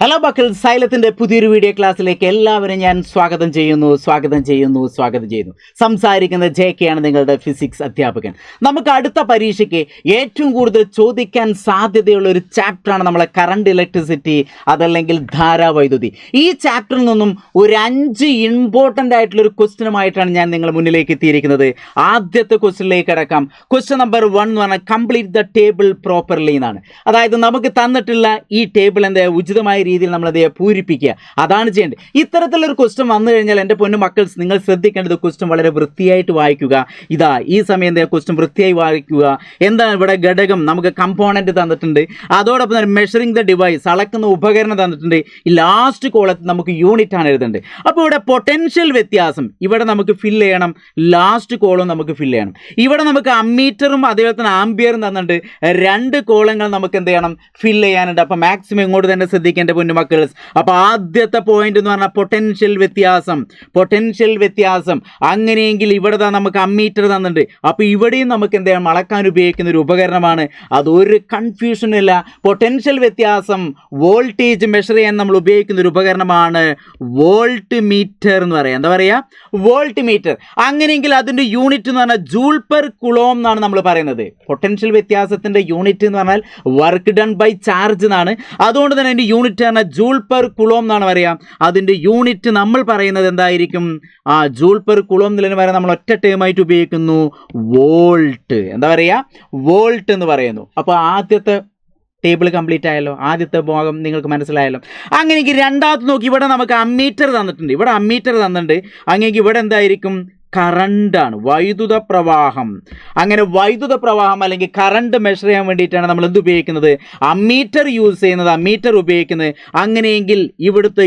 Hello മക്കൾ, സൈലത്തിൻ്റെ പുതിയൊരു video ക്ലാസ്സിലേക്ക് എല്ലാവരും ഞാൻ സ്വാഗതം ചെയ്യുന്നു. സംസാരിക്കുന്ന JK ആണ്, നിങ്ങളുടെ ഫിസിക്സ് അധ്യാപകൻ. നമുക്ക് അടുത്ത പരീക്ഷയ്ക്ക് ഏറ്റവും കൂടുതൽ ചോദിക്കാൻ സാധ്യതയുള്ള ഒരു ചാപ്റ്ററാണ് നമ്മളെ കറണ്ട് ഇലക്ട്രിസിറ്റി, അതല്ലെങ്കിൽ ധാരാവൈദ്യുതി. ഈ ചാപ്റ്ററിൽ നിന്നും ഒരു 5 ഇമ്പോർട്ടൻ്റ് ആയിട്ടുള്ളൊരു ക്വസ്റ്റ്യനുമായിട്ടാണ് ഞാൻ നിങ്ങളുടെ മുന്നിലേക്ക് എത്തിയിരിക്കുന്നത്. ആദ്യത്തെ ക്വസ്റ്റ്യനിലേക്ക് കിടക്കാം. ക്വസ്റ്റ്യൻ നമ്പർ 1 എന്ന് പറഞ്ഞാൽ കംപ്ലീറ്റ് ദ ടേബിൾ പ്രോപ്പർലി എന്നാണ്. അതായത് നമുക്ക് തന്നിട്ടുള്ള ഈ ടേബിൾ എന്താ ഉചിതമായ രീതിയിൽ നമ്മളത് പൂരിപ്പിക്കുക, അതാണ് ചെയ്യേണ്ടത്. ഇത്തരത്തിലൊരു ക്വസ്റ്റ്യൻ വന്നു കഴിഞ്ഞാൽ എൻ്റെ പൊന്നു മക്കൾ, നിങ്ങൾ ശ്രദ്ധിക്കേണ്ടത് ക്വസ്റ്റ്യൻ വളരെ വൃത്തിയായിട്ട് വായിക്കുക. ഈ സമയം എന്താ ക്വസ്റ്റ്യൻ വൃത്തിയായി വായിക്കുക. എന്താണ് ഇവിടെ ഘടകം, നമുക്ക് കമ്പോണൻറ്റ് തന്നിട്ടുണ്ട്, അതോടൊപ്പം തന്നെ മെഷറിംഗ് ദ ഡിവൈസ്, അളക്കുന്ന ഉപകരണം തന്നിട്ടുണ്ട്. ഈ ലാസ്റ്റ് കോളത്തിൽ നമുക്ക് യൂണിറ്റ് ആണ് എഴുതേണ്ടത്. അപ്പോൾ ഇവിടെ പൊട്ടൻഷ്യൽ വ്യത്യാസം ഇവിടെ നമുക്ക് ഫില്ല് ചെയ്യണം, ലാസ്റ്റ് കോളം നമുക്ക് ഫില്ല് ചെയ്യണം. ഇവിടെ നമുക്ക് അമ്മീറ്ററും അതേപോലെ തന്നെ ആംബിയറും തന്നിട്ടുണ്ട്. 2 കോളങ്ങൾ നമുക്ക് എന്ത് ചെയ്യണം, ഫില്ല് ചെയ്യാനുണ്ട്. അപ്പോൾ മാക്സിമം ഇങ്ങോട്ട് തന്നെ ശ്രദ്ധിക്കേണ്ട പൊന്നു മക്കൾ. അപ്പോൾ ആദ്യത്തെ പോയിന്റ് എന്ന് പറഞ്ഞാൽ പൊട്ടൻഷ്യൽ വ്യത്യാസം. അങ്ങനെയെങ്കിൽ ഇവിടെ നമുക്ക് അമ്മീറ്റർ തന്നിട്ടുണ്ട്. അപ്പോൾ ഇവിടെയും നമുക്ക് എന്ത് ചെയ്യണം, അളക്കാൻ ഉപയോഗിക്കുന്ന ഒരു ഉപകരണമാണ്. അതൊരു കൺഫ്യൂഷനും ഇല്ല. പൊട്ടൻഷ്യൽ വ്യത്യാസം വോൾട്ടേജ് മെഷർ ചെയ്യാൻ നമ്മൾ ഉപയോഗിക്കുന്ന ഒരു ഉപകരണമാണ് വോൾട്ട് മീറ്റർ എന്ന് പറയാം. എന്താ പറയുക, വോൾട്ട് മീറ്റർ. അങ്ങനെയെങ്കിൽ അതിൻ്റെ യൂണിറ്റ് എന്ന് പറഞ്ഞാൽ ജൂൾ പെർ കുളോം എന്നാണ് നമ്മൾ പറയുന്നത്. പൊട്ടൻഷ്യൽ വ്യത്യാസത്തിൻ്റെ യൂണിറ്റ് എന്ന് പറഞ്ഞാൽ വർക്ക് ഡൺ ബൈ ചാർജ് എന്നാണ്. അതുകൊണ്ട് തന്നെ അതിൻ്റെ യൂണിറ്റ് പറഞ്ഞാൽ ജൂൾ പെർ കുളോം എന്നാണ് പറയുക. അതിൻ്റെ യൂണിറ്റ് നമ്മൾ പറയുന്നത് എന്തായിരിക്കും, ജൂൾ പെർ കുളോം എന്നതിന് പറയാൻ നമ്മൾ ഒറ്റ ടേമായിട്ട് ഉപയോഗിക്കുന്നു വോൾട്ട്. എന്താ പറയുക, വോൾട്ട് എന്ന് പറയുന്നു. അപ്പോൾ ആദ്യത്തെ ടേബിൾ കംപ്ലീറ്റ് ആയല്ലോ, ആദ്യത്തെ ഭാഗം നിങ്ങൾക്ക് മനസ്സിലായല്ലോ. അങ്ങനെയെങ്കിൽ രണ്ടാമത്തെ നോക്കി, ഇവിടെ നമുക്ക് അമ്മീറ്റർ തന്നിട്ടുണ്ട്. അങ്ങനെയെങ്കിൽ ഇവിടെ എന്തായിരിക്കും, കറണ്ടാണ്, വൈദ്യുത പ്രവാഹം. അങ്ങനെ വൈദ്യുത പ്രവാഹം അല്ലെങ്കിൽ കറണ്ട് മെഷർ ചെയ്യാൻ വേണ്ടിയിട്ടാണ് നമ്മൾ എന്ത് ഉപയോഗിക്കുന്നത്, അമ്മീറ്റർ ഉപയോഗിക്കുന്നത്. അങ്ങനെയെങ്കിൽ ഇവിടുത്തെ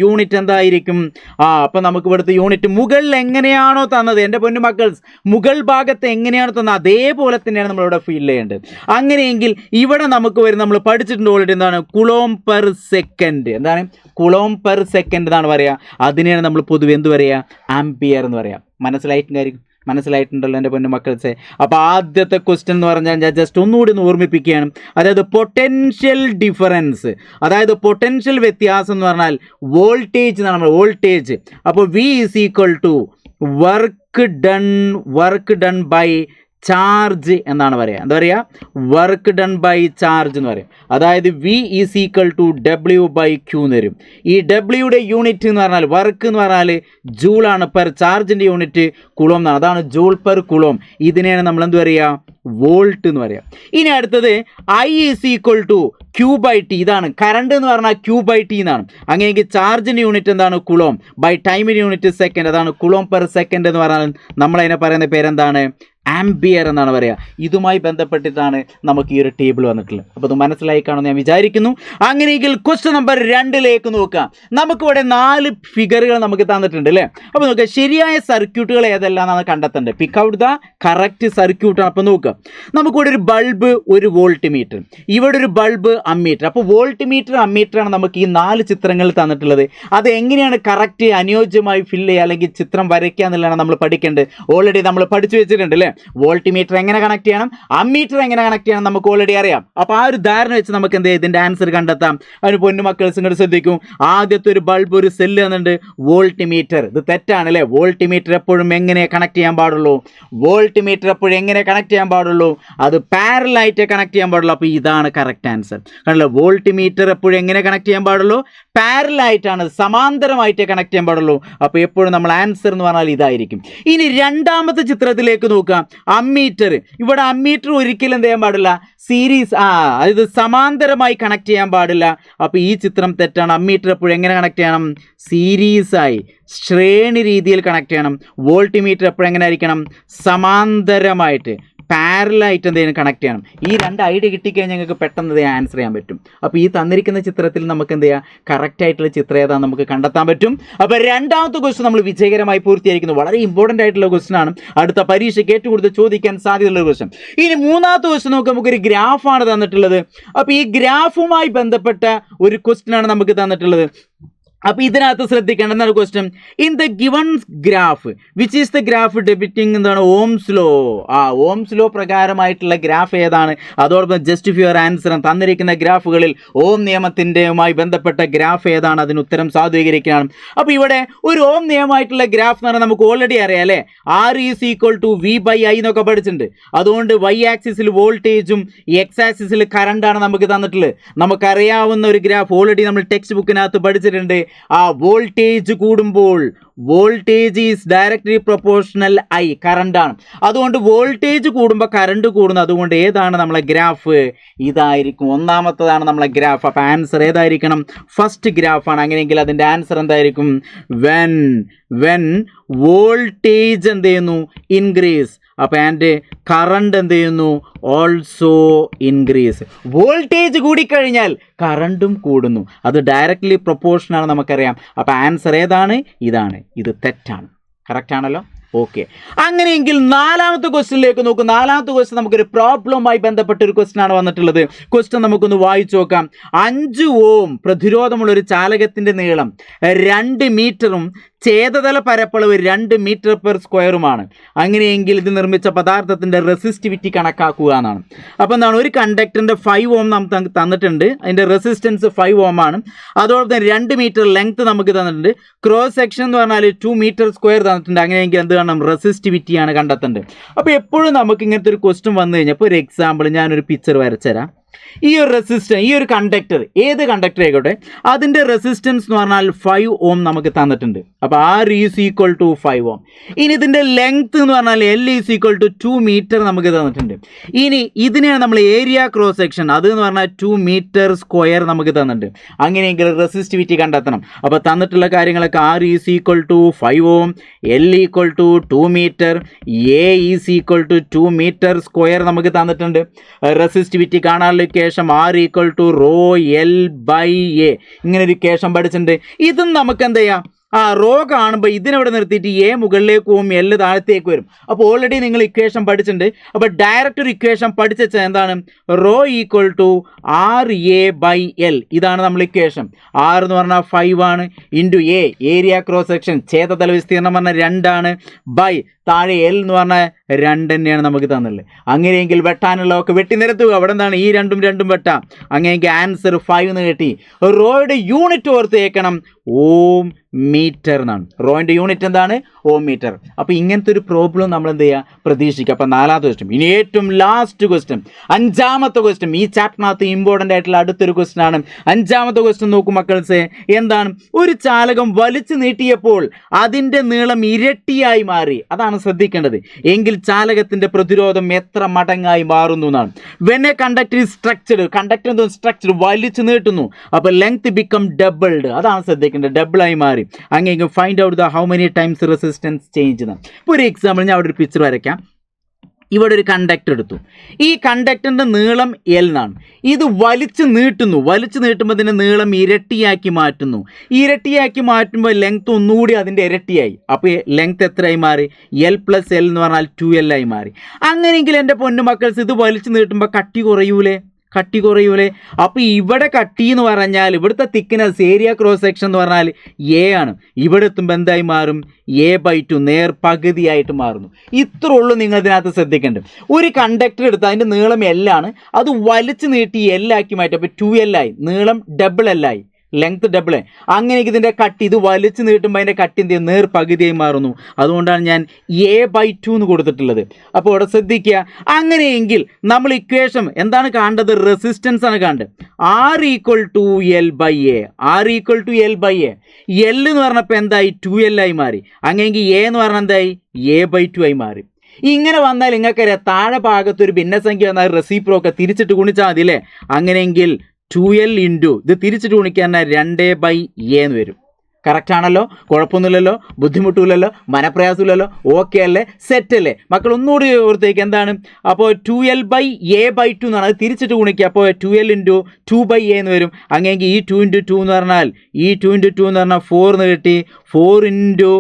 യൂണിറ്റ് എന്തായിരിക്കും, അപ്പം നമുക്ക് ഇവിടുത്തെ യൂണിറ്റ് മുകളിൽ എങ്ങനെയാണോ തന്നത്, എൻ്റെ പൊന്നു മക്കൾ, മുകൾ ഭാഗത്ത് എങ്ങനെയാണോ തന്നത് അതേപോലെ തന്നെയാണ് നമ്മളിവിടെ ഫീൽ ചെയ്യേണ്ടത്. അങ്ങനെയെങ്കിൽ ഇവിടെ നമുക്ക് വരും, നമ്മൾ പഠിച്ചിട്ടുണ്ട് ഓൾറെഡി, എന്താണ് കുളോം പെർ സെക്കൻഡ്. എന്താണ് കുളോം പെർ സെക്കൻഡ് എന്നാണ് പറയുക. അതിനെയാണ് നമ്മൾ പൊതുവെ എന്ത് പറയുക, ആംപിയർ എന്ന് പറയാം. മനസ്സിലായിട്ടുണ്ടല്ലോ എൻ്റെ പൊന്നു മക്കൾസെ. അപ്പോൾ ആദ്യത്തെ ക്വസ്റ്റ്യൻ എന്ന് പറഞ്ഞാൽ ഞാൻ ജസ്റ്റ് ഒന്നുകൂടി ഓർമ്മിപ്പിക്കുകയാണ്. അതായത് പൊട്ടൻഷ്യൽ ഡിഫറൻസ്, അതായത് പൊട്ടൻഷ്യൽ വ്യത്യാസം എന്ന് പറഞ്ഞാൽ വോൾട്ടേജ് എന്നാണ്, വോൾട്ടേജ്. അപ്പോൾ V = work done by charge എന്നാണ് പറയുക. എന്താ പറയുക, വർക്ക് ഡൺ ബൈ ചാർജ് എന്ന് പറയും. അതായത് V = W/Q എന്ന് വരും. ഈ ഡബ്ല്യൂയുടെ യൂണിറ്റ് എന്ന് പറഞ്ഞാൽ, വർക്ക് എന്ന് പറഞ്ഞാൽ ജൂളാണ്, പെർ ചാർജിൻ്റെ യൂണിറ്റ് കുളോം എന്നാണ്. അതാണ് ജൂൾ പെർ കുളോം. ഇതിനെയാണ് നമ്മൾ എന്ത് പറയുക, വോൾട്ട് എന്ന് പറയുക. ഇനി അടുത്തത് I = Q/T. ഇതാണ് കറണ്ട് എന്ന് പറഞ്ഞാൽ Q/T എന്നാണ്. അങ്ങനെയെങ്കിൽ ചാർജിൻ്റെ യൂണിറ്റ് എന്താണ്, കുളോം, ബൈ ടൈമിൻ്റെ യൂണിറ്റ് സെക്കൻഡ്. അതാണ് കുളോം പെർ സെക്കൻഡ് എന്ന് പറഞ്ഞാൽ നമ്മളതിനെ പറയുന്ന പേരെന്താണ്, ആംപിയർ എന്നാണ് പറയുക. ഇതുമായി ബന്ധപ്പെട്ടിട്ടാണ് നമുക്ക് ഈ ഒരു ടേബിൾ വന്നിട്ടുള്ളത്. അപ്പോൾ അത് മനസ്സിലായി കാണുമെന്ന് ഞാൻ വിചാരിക്കുന്നു. അങ്ങനെയെങ്കിൽ ക്വസ്റ്റ്യൻ നമ്പർ 2 നോക്കാം. നമുക്കിവിടെ 4 ഫിഗറുകൾ നമുക്ക് തന്നിട്ടുണ്ട് അല്ലേ. അപ്പോൾ നോക്കുക, ശരിയായ സർക്യൂട്ടുകൾ ഏതെല്ലാം എന്നാണ് കണ്ടെത്തേണ്ടത്. പിക്ക് ഔട്ട് ദ കറക്റ്റ് സർക്യൂട്ടാണ്. അപ്പോൾ നോക്കുക, നമുക്കിവിടെ ഒരു ബൾബ്, ഒരു വോൾട്ട് മീറ്റർ, ഇവിടെ ഒരു ബൾബ്, അമ്മീറ്റർ. അപ്പോൾ വോൾട്ട് മീറ്റർ, അമ്മീറ്ററാണ് നമുക്ക് ഈ 4 ചിത്രങ്ങൾ തന്നിട്ടുള്ളത്. അത് എങ്ങനെയാണ് കറക്റ്റ് അനുയോജ്യമായി ഫില്ല് ചെയ്യുക അല്ലെങ്കിൽ ചിത്രം വരയ്ക്കുക എന്നുള്ളതാണ് നമ്മൾ പഠിക്കേണ്ടത്. ഓൾറെഡി നമ്മൾ പഠിച്ചു വെച്ചിട്ടുണ്ട് അല്ലേ. വോൾട്ട് മീറ്റർ എങ്ങനെ കണക്ട് ചെയ്യണം, അമ്മീറ്റർ എങ്ങനെ കണക്ട് ചെയ്യണം നമുക്ക് ഓൾറെഡി അറിയാം. അപ്പോൾ ആ ഒരു ധാരണ വെച്ച് നമുക്ക് എന്ത് ഇതിൻ്റെ ആൻസർ കണ്ടെത്താം. അതിന് പൊന്നു മക്കൾസ് ഇങ്ങോട്ട് ശ്രദ്ധിക്കും. ആദ്യത്തെ ഒരു ബൾബ്, ഒരു സെല്ല് എന്നുണ്ട്, വോൾട്ട് മീറ്റർ. ഇത് തെറ്റാണ് അല്ലേ. വോൾട്ട് മീറ്റർ എപ്പോഴും എങ്ങനെ കണക്ട് ചെയ്യാൻ പാടുള്ളൂ, അത് പാരലായിട്ട് കണക്ട് ചെയ്യാൻ പാടുള്ളൂ. അപ്പോൾ ഇതാണ് കറക്റ്റ് ആൻസർ. കണ്ടല്ലോ, വോൾട്ട് മീറ്റർ എപ്പോഴും എങ്ങനെ കണക്ട് ചെയ്യാൻ പാടുള്ളൂ, പാരലായിട്ടാണ്, സമാന്തരമായിട്ട് കണക്ട് ചെയ്യാൻ പാടുള്ളൂ. അപ്പോൾ എപ്പോഴും നമ്മൾ ആൻസർ എന്ന് പറഞ്ഞാൽ ഇതായിരിക്കും. ഇനി രണ്ടാമത്തെ ചിത്രത്തിലേക്ക് നോക്കാം. അമ്മീറ്റർ, ഇവിടെ അമ്മീറ്റർ ഒരിക്കലും എന്ത് ചെയ്യാൻ പാടില്ല, അതായത് സമാന്തരമായി കണക്ട് ചെയ്യാൻ പാടില്ല. അപ്പോൾ ഈ ചിത്രം തെറ്റാണ്. അമ്മീറ്റർ എപ്പോഴും എങ്ങനെ കണക്ട് ചെയ്യണം, സീരീസായി, ശ്രേണി രീതിയിൽ കണക്ട് ചെയ്യണം. വോൾട്ട് മീറ്റർ എപ്പോഴും എങ്ങനെ ആയിരിക്കണം, സമാന്തരമായിട്ട്, പാരലായിട്ട് എന്തെങ്കിലും കണക്ട് ചെയ്യണം. ഈ 2 ഐഡിയ കിട്ടിക്കഴിഞ്ഞാൽ ഞങ്ങൾക്ക് പെട്ടെന്ന് ആൻസർ ചെയ്യാൻ പറ്റും. അപ്പോൾ ഈ തന്നിരിക്കുന്ന ചിത്രത്തിൽ നമുക്ക് എന്ത് ചെയ്യാം, കറക്റ്റായിട്ടുള്ള ചിത്രം ഏതാണെന്ന് നമുക്ക് കണ്ടെത്താൻ പറ്റും. അപ്പോൾ രണ്ടാമത്തെ ക്വസ്റ്റ്യൻ നമ്മൾ വിജയകരമായി പൂർത്തിയായിരിക്കുന്നു. വളരെ ഇമ്പോർട്ടൻ്റ് ആയിട്ടുള്ള ക്വസ്റ്റ്യൻ ആണ്, അടുത്ത പരീക്ഷയ്ക്ക് ഏറ്റവും കൂടുതൽ ചോദിക്കാൻ സാധ്യതയുള്ള ക്വസ്റ്റ്യൻ. ഇനി മൂന്നാമത്തെ ക്വസ്റ്റ്യൻ നോക്കുക, നമുക്കൊരു ഗ്രാഫാണ് തന്നിട്ടുള്ളത്. അപ്പോൾ ഈ ഗ്രാഫുമായി ബന്ധപ്പെട്ട ഒരു ക്വസ്റ്റ്യൻ ആണ് നമുക്ക് തന്നിട്ടുള്ളത്. അപ്പോൾ ഇതിനകത്ത് ശ്രദ്ധിക്കേണ്ട എന്താണ് question, in the given graph which is the graph depicting എന്താണ് ഓംസ് ലോ. ഓംസ് ലോ പ്രകാരമായിട്ടുള്ള ഗ്രാഫ് ഏതാണ്, അതോടൊപ്പം ജസ്റ്റിഫൈ യുവർ ആൻസർ, തന്നിരിക്കുന്ന ഗ്രാഫുകളിൽ ഓം നിയമത്തിൻ്റെയുമായി ബന്ധപ്പെട്ട ഗ്രാഫ് ഏതാണ്, അതിന് ഉത്തരം സാധൂകരിക്കണം. അപ്പോൾ ഇവിടെ ഒരു ഓം നിയമമായിട്ടുള്ള ഗ്രാഫ് എന്ന് പറഞ്ഞാൽ നമുക്ക് ഓൾറെഡി അറിയാം അല്ലേ, R is equal to V by I എന്നൊക്കെ പഠിച്ചിട്ടുണ്ട്. അതുകൊണ്ട് വൈ ആക്സിസിൽ വോൾട്ടേജും എക്സ് ആക്സിസിൽ കറണ്ടാണ് നമുക്ക് തന്നിട്ടുള്ളത്. നമുക്കറിയാവുന്ന ഒരു ഗ്രാഫ് ഓൾറെഡി നമ്മൾ ടെക്സ്റ്റ് ബുക്കിനകത്ത് പഠിച്ചിട്ടുണ്ട്. ആ വോൾട്ടേജ് കൂടുമ്പോൾ voltage is directly proportional I, കറണ്ടാണ്. അതുകൊണ്ട് വോൾട്ടേജ് കൂടുമ്പോൾ കറണ്ട് കൂടുന്നു. അതുകൊണ്ട് ഏതാണ് നമ്മളെ ഗ്രാഫ്, ഇതായിരിക്കും ഒന്നാമത്തതാണ് നമ്മളെ ഗ്രാഫ്. അപ്പോൾ ആൻസർ ഏതായിരിക്കണം, ഫസ്റ്റ് ഗ്രാഫാണ്. അങ്ങനെയെങ്കിൽ അതിൻ്റെ ആൻസർ എന്തായിരിക്കും, വെൻ വോൾട്ടേജ് എന്ത് ചെയ്യുന്നു, ഇൻക്രീസ്. അപ്പോൾ ആൻഡ് കറണ്ട് എന്ത് ചെയ്യുന്നു, ഓൾസോ ഇൻക്രീസ്. വോൾട്ടേജ് കൂടിക്കഴിഞ്ഞാൽ കറണ്ടും കൂടുന്നു. അത് ഡയറക്ട്ലി പ്രൊപ്പോർഷനാണ് നമുക്കറിയാം. അപ്പോൾ ആൻസർ ഏതാണ്, ഇതാണ്. ഇത് തെറ്റാണ്. കറക്റ്റ് ആണല്ലോ. ഓക്കെ, അങ്ങനെയെങ്കിൽ നാലാമത്തെ ക്വസ്റ്റ്യനിലേക്ക് നോക്കൂ. നാലാമത്തെ ക്വസ്റ്റ്യൻ നമുക്കൊരു പ്രോബ്ലവുമായി ബന്ധപ്പെട്ട ഒരു ക്വസ്റ്റ്യൻ ആണ് വന്നിട്ടുള്ളത്. ക്വസ്റ്റ്യൻ നമുക്കൊന്ന് വായിച്ചു നോക്കാം. 5 ഓം പ്രതിരോധമുള്ള ഒരു ചാലകത്തിന്റെ നീളം 2 മീറ്ററും ഛേദതല പരപ്പളവ് 2 മീറ്റർ പെർ സ്ക്വയറുമാണ്. അങ്ങനെയെങ്കിൽ ഇത് നിർമ്മിച്ച പദാർത്ഥത്തിന്റെ റെസിസ്റ്റിവിറ്റി കണക്കാക്കുക എന്നാണ്. അപ്പോൾ എന്താണ്, ഒരു കണ്ടക്ടറിന്റെ 5 ഓം നമുക്ക് തന്നിട്ടുണ്ട്, അതിന്റെ റെസിസ്റ്റൻസ് 5 ഓം ആണ്. അതോടൊപ്പം 2 മീറ്റർ ലെങ്ത് നമുക്ക് തന്നിട്ടുണ്ട്. ക്രോസ് സെക്ഷൻ എന്ന് പറഞ്ഞാൽ 2 മീറ്റർ സ്ക്വയർ തന്നിട്ടുണ്ട്. അങ്ങനെയെങ്കിൽ എന്ത് കാണണം, റെസിസ്റ്റിവിറ്റിയാണ് കണ്ടെത്തേണ്ടത്. അപ്പോൾ എപ്പോഴും നമുക്ക് ഇങ്ങനത്തെ ഒരു ക്വസ്റ്റ്യൻ വന്നു കഴിഞ്ഞാൽ, ഇപ്പോൾ ഒരു എക്സാമ്പിൾ ഞാനൊരു പിക്ചർ വരച്ചുതരാം. ഈ ഒരു റെസിസ്റ്റൻസ്, ഈ ഒരു കണ്ടക്ടർ, ഏത് കണ്ടക്ടർ ആയിക്കോട്ടെ, അതിൻ്റെ റെസിസ്റ്റൻസ് എന്ന് പറഞ്ഞാൽ 5 ഓം നമുക്ക് തന്നിട്ടുണ്ട്. അപ്പോൾ R is equal to 5 ohm. ഇനി ഇതിൻ്റെ ലെങ്ത് എന്ന് പറഞ്ഞാൽ L is equal to 2 metre നമുക്ക് തന്നിട്ടുണ്ട്. ഇനി ഇതിനെയാണ് നമ്മൾ ഏരിയ ക്രോസ് സെക്ഷൻ, അത് എന്ന് പറഞ്ഞാൽ 2 മീറ്റർ സ്ക്വയർ നമുക്ക് തന്നിട്ടുണ്ട്. അങ്ങനെയെങ്കിൽ റെസിസ്റ്റിവിറ്റി കണ്ടെത്തണം. അപ്പോൾ തന്നിട്ടുള്ള കാര്യങ്ങളൊക്കെ R is equal to 5 ohm, L equal to 2 metre, A is equal to 2 metre square നമുക്ക് തന്നിട്ടുണ്ട്. റെസിസ്റ്റിവിറ്റി കാണാനുള്ള equation R equal to rho L by A, ഇങ്ങനെ ഒരു ഇക്വേഷൻ പഠിച്ചിട്ടുണ്ട്. ഇതും നമുക്ക് എന്ത് ചെയ്യാം, റോ കാണുമ്പോൾ ഇതിനവിടെ നിർത്തിയിട്ട് എ മുകളിലേക്ക് പോകും, എൽ താഴത്തേക്ക് വരും. അപ്പോൾ ഓൾറെഡി നിങ്ങൾ ഇക്വേഷൻ പഠിച്ചിട്ടുണ്ട്. അപ്പോൾ ഡയറക്റ്റ് ഒരു ഇക്വേഷൻ പഠിച്ച എന്താണ്, rho equal to R A by L. ഇതാണ് നമ്മൾ ഇക്വേഷൻ. ആർ എന്ന് പറഞ്ഞാൽ 5 ആണ്, into a area cross section ഛേദതല വിസ്തീർണം പറഞ്ഞാൽ 2 ആണ്, ബൈ താഴെ എൽ എന്ന് പറഞ്ഞാൽ 2 തന്നെയാണ് നമുക്ക് തന്നുള്ളത്. അങ്ങനെയെങ്കിൽ വെട്ടാനുള്ളതൊക്കെ വെട്ടി നിരത്തുക. അവിടെ എന്താണ്, ഈ രണ്ടും വെട്ടാം. അങ്ങനെയെങ്കിൽ ആൻസർ 5 എന്ന് കിട്ടി. റോയുടെ യൂണിറ്റ് ഓർത്ത് കേൾക്കണം, ഓം മീറ്റർ എന്നാണ്. റോയിൻ്റെ യൂണിറ്റ് എന്താണ്, ഓം മീറ്റർ. അപ്പോൾ ഇങ്ങനത്തെ ഒരു പ്രോബ്ലം നമ്മൾ എന്ത് ചെയ്യുക, പ്രതീക്ഷിക്കുക. അപ്പോൾ നാലാമത്തെ ക്വസ്റ്റ്യൻ. ഇനി ഏറ്റവും ലാസ്റ്റ് ക്വസ്റ്റ്യൻ, 5ാമത്തെ ക്വസ്റ്റ്യൻ. ഈ ചാപ്റ്ററിനകത്ത് ഇമ്പോർട്ടൻ്റ് ആയിട്ടുള്ള അടുത്തൊരു ക്വസ്റ്റ്യൻ ആണ്. 5ാമത്തെ ക്വസ്റ്റ്യൻ നോക്കും മക്കൾസേ. എന്താണ്, ഒരു ചാലകം വലിച്ചു നീട്ടിയപ്പോൾ അതിൻ്റെ നീളം ഇരട്ടിയായി മാറി. അതാണ് ശ്രദ്ധിക്കേണ്ടത്. എങ്കിൽ ചാലകത്തിന്റെ പ്രതിരോധം എത്ര മടങ്ങായി മാറുന്നു എന്നാണ്. When A conductor is structured, conductor എന്തോ സ്ട്രക്ചർഡ് വലിച്ചു നീട്ടുന്നു, അപ്പോൾ ലെങ്ത് ബിക്കം ഡബിൾഡ്. അതാണ് ശ്രദ്ധിക്കേണ്ടത്, ഡബിളായി മാറി. അങ്ങനെ find out the how many times resistance change എന്നാണ്. ഇപ്പോൾ ഒരു എക്സാമ്പിൾ ഞാൻ അവിടെ ഒരു പിക്ചർ വരയ്ക്കാം. ഇവിടെ ഒരു കണ്ടക്ടർ എടുത്തു. ഈ കണ്ടക്ടറിൻ്റെ നീളം എൽ എന്നാണ്. ഇത് വലിച്ചു നീട്ടുമ്പോൾ ഇതിൻ്റെ നീളം ഇരട്ടിയാക്കി മാറ്റുന്നു. ഇരട്ടിയാക്കി മാറ്റുമ്പോൾ ലെങ്ത് ഒന്നുകൂടി അതിൻ്റെ ഇരട്ടിയായി. അപ്പോൾ ലെങ്ത് എത്രയായി മാറി, എൽ പ്ലസ് എൽ എന്ന് പറഞ്ഞാൽ 2L ആയി മാറി. അങ്ങനെയെങ്കിൽ എൻ്റെ പൊന്നു മക്കൾസ്, ഇത് വലിച്ചു നീട്ടുമ്പോൾ കട്ടി കുറയൂലേ? അപ്പോൾ ഇവിടെ കട്ടി എന്ന് പറഞ്ഞാൽ ഇവിടുത്തെ തിക്നെസ് ഏരിയ ക്രോസ് സെക്ഷൻ എന്ന് പറഞ്ഞാൽ എ ആണ്. ഇവിടെ എത്തുമ്പോൾ എന്തായി മാറും, a/2 നേർ പകുതിയായിട്ട് മാറുന്നു. ഇത്ര ഉള്ളൂ നിങ്ങൾ ഇതിനകത്ത് ശ്രദ്ധിക്കേണ്ടത്. ഒരു കണ്ടക്ടർ എടുത്ത് അതിൻ്റെ നീളം L ആണ്, അത് വലിച്ചു നീട്ടി L ആക്കി മാറ്റി. അപ്പോൾ 2L ആയി, നീളം ഡബിൾ L ആയി, ലെങ്ത് ഡബിൾ. അങ്ങനെ ഇതിൻ്റെ കട്ടി, ഇത് വലിച്ചു നീട്ടുമ്പോൾ അതിൻ്റെ കട്ടി എന്ത് ചെയ്യും, നേർ പകുതിയായി മാറുന്നു. അതുകൊണ്ടാണ് ഞാൻ a/2 എന്ന് കൊടുത്തിട്ടുള്ളത്. അപ്പോൾ ഇവിടെ ശ്രദ്ധിക്കുക. അങ്ങനെയെങ്കിൽ നമ്മൾ ഇക്വേഷൻ എന്താണ് കാണേണ്ടത്, റെസിസ്റ്റൻസ് ആണ് കാണേണ്ടത്. R equal to L by A. L എന്ന് പറഞ്ഞപ്പോൾ എന്തായി, 2L ആയി മാറി. അങ്ങനെയെങ്കിൽ എ എന്ന് പറഞ്ഞാൽ എന്തായി, a/2 ആയി മാറി. ഇങ്ങനെ വന്നാൽ നിങ്ങൾക്കറിയാം, താഴെ ഭാഗത്തൊരു ഭിന്നസംഖ്യ വന്നാൽ റെസിപ്രോക്കെ തിരിച്ചിട്ട് ഗുണിച്ചാൽ മതി അല്ലേ. അങ്ങനെയെങ്കിൽ 2L ഇൻറ്റു ഇത് തിരിച്ചിട്ട് ഗുണിക്കാൻ 2/a എന്ന് വരും. കറക്റ്റ് ആണല്ലോ, കുഴപ്പമൊന്നുമില്ലല്ലോ, ബുദ്ധിമുട്ടില്ലല്ലോ, മനപ്രയാസമില്ലല്ലോ, ഓക്കെ അല്ലേ, സെറ്റ് അല്ലേ മക്കൾ? ഒന്നുകൂടി ഓർത്തേക്ക് എന്താണ്, അപ്പോൾ 2L/a/2 എന്നാണ്. അത് തിരിച്ചിട്ട് ഗുണിക്കുക. അപ്പോൾ 2L ഇൻറ്റു 2/a എന്ന് വരും. അങ്ങനെയെങ്കിൽ ഈ 2 ഇൻറ്റു 2 എന്ന് പറഞ്ഞാൽ 4 എന്ന് കിട്ടി. 4 ഇൻറ്റു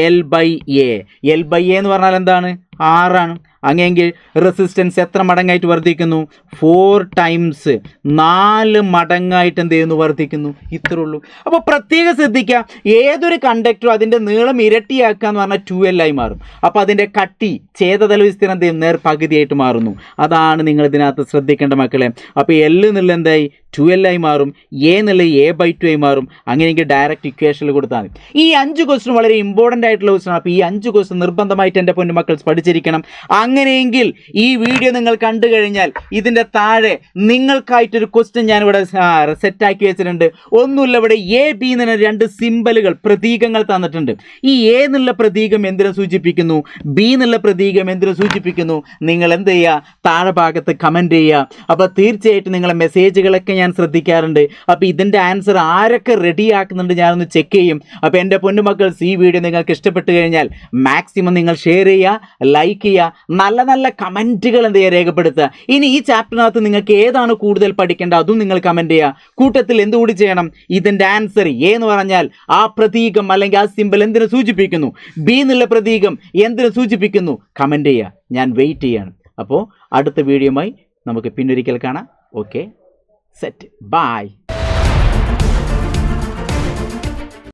L/a എന്ന് പറഞ്ഞാൽ എന്താണ്, 6 ആണ്. അങ്ങനെയെങ്കിൽ റെസിസ്റ്റൻസ് എത്ര മടങ്ങായിട്ട് വർദ്ധിക്കുന്നു? 4 ടൈംസ്, 4 മടങ്ങായിട്ട് എന്ത് ചെയ്യുന്നു? വർദ്ധിക്കുന്നു. ഇത്രേ ഉള്ളൂ. അപ്പോൾ പ്രത്യേകം ശ്രദ്ധിക്കുക, ഏതൊരു കണ്ടക്ടറും അതിൻ്റെ നീളം ഇരട്ടിയാക്കുക എന്ന് പറഞ്ഞാൽ 2L ആയി മാറും. അപ്പോൾ അതിൻ്റെ കട്ടി, ഛേദതല വിസ്തീർണം എന്ത് ചെയ്യും? നേർ പകുതിയായിട്ട് മാറുന്നു. അതാണ് നിങ്ങൾ ഇതിനകത്ത് ശ്രദ്ധിക്കേണ്ട മക്കളെ. അപ്പോൾ L എന്നുള്ള എന്തായി? 2L ആയി മാറും. A എന്നുള്ള A/2 ആയി മാറും. അങ്ങനെയെങ്കിൽ ഡയറക്റ്റ് ഇക്വേഷനിൽ കൊടുത്താൽ മതി. ഈ 5 ക്വസ്റ്റ്യൻ വളരെ ഇമ്പോർട്ടൻ്റ് ആയിട്ടുള്ള ക്വസ്റ്റ്യൻ. അപ്പോൾ ഈ 5 ക്വസ്റ്റ്യൻ നിർബന്ധമായിട്ട് എൻ്റെ പൊന്നുമക്കൾ പഠിച്ചിരിക്കണം. അങ്ങനെയെങ്കിൽ ഈ വീഡിയോ നിങ്ങൾ കണ്ടു കഴിഞ്ഞാൽ ഇതിൻ്റെ താഴെ നിങ്ങൾക്കായിട്ടൊരു ക്വസ്റ്റ്യൻ ഞാനിവിടെ സെറ്റാക്കി വെച്ചിട്ടുണ്ട്. ഒന്നുമില്ല, ഇവിടെ AB എന്ന 2 സിമ്പലുകൾ, പ്രതീകങ്ങൾ തന്നിട്ടുണ്ട്. ഈ A എന്നുള്ള പ്രതീകം എന്തിനെ സൂചിപ്പിക്കുന്നു? B എന്നുള്ള പ്രതീകം എന്തിനെ സൂചിപ്പിക്കുന്നു? നിങ്ങൾ എന്ത് ചെയ്യുക? താഴെ ഭാഗത്ത് കമൻറ്റ് ചെയ്യുക. അപ്പോൾ തീർച്ചയായിട്ടും നിങ്ങളെ മെസ്സേജുകളൊക്കെ ഞാൻ ശ്രദ്ധിക്കാറുണ്ട്. അപ്പോൾ ഇതിൻ്റെ ആൻസർ ആരൊക്കെ റെഡിയാക്കുന്നുണ്ട് ഞാനൊന്ന് ചെക്ക് ചെയ്യും. അപ്പോൾ എൻ്റെ പൊന്നുമക്കൾസ്, ഈ വീഡിയോ നിങ്ങൾക്ക് ഇഷ്ടപ്പെട്ട് കഴിഞ്ഞാൽ മാക്സിമം നിങ്ങൾ ഷെയർ ചെയ്യുക, ലൈക്ക് ചെയ്യുക, നല്ല നല്ല കമൻറ്റുകൾ എന്ത് ചെയ്യുക? രേഖപ്പെടുത്തുക. ഇനി ഈ ചാപ്റ്ററിനകത്ത് നിങ്ങൾക്ക് ഏതാണ് കൂടുതൽ പഠിക്കേണ്ടത് അതും നിങ്ങൾ കമൻറ്റ് ചെയ്യുക. കൂട്ടത്തിൽ എന്തുകൂടി ചെയ്യണം? ഇതിൻ്റെ ആൻസർ A എന്ന് പറഞ്ഞാൽ ആ പ്രതീകം അല്ലെങ്കിൽ ആ സിമ്പിൾ എന്തിനെ സൂചിപ്പിക്കുന്നു? B എന്നുള്ള പ്രതീകം എന്തിനെ സൂചിപ്പിക്കുന്നു? കമൻറ്റ് ചെയ്യുക. ഞാൻ വെയിറ്റ് ചെയ്യാണ്. അപ്പോൾ അടുത്ത വീഡിയോയുമായി നമുക്ക് പിന്നൊരിക്കൽ കാണാം. Okay, set, by.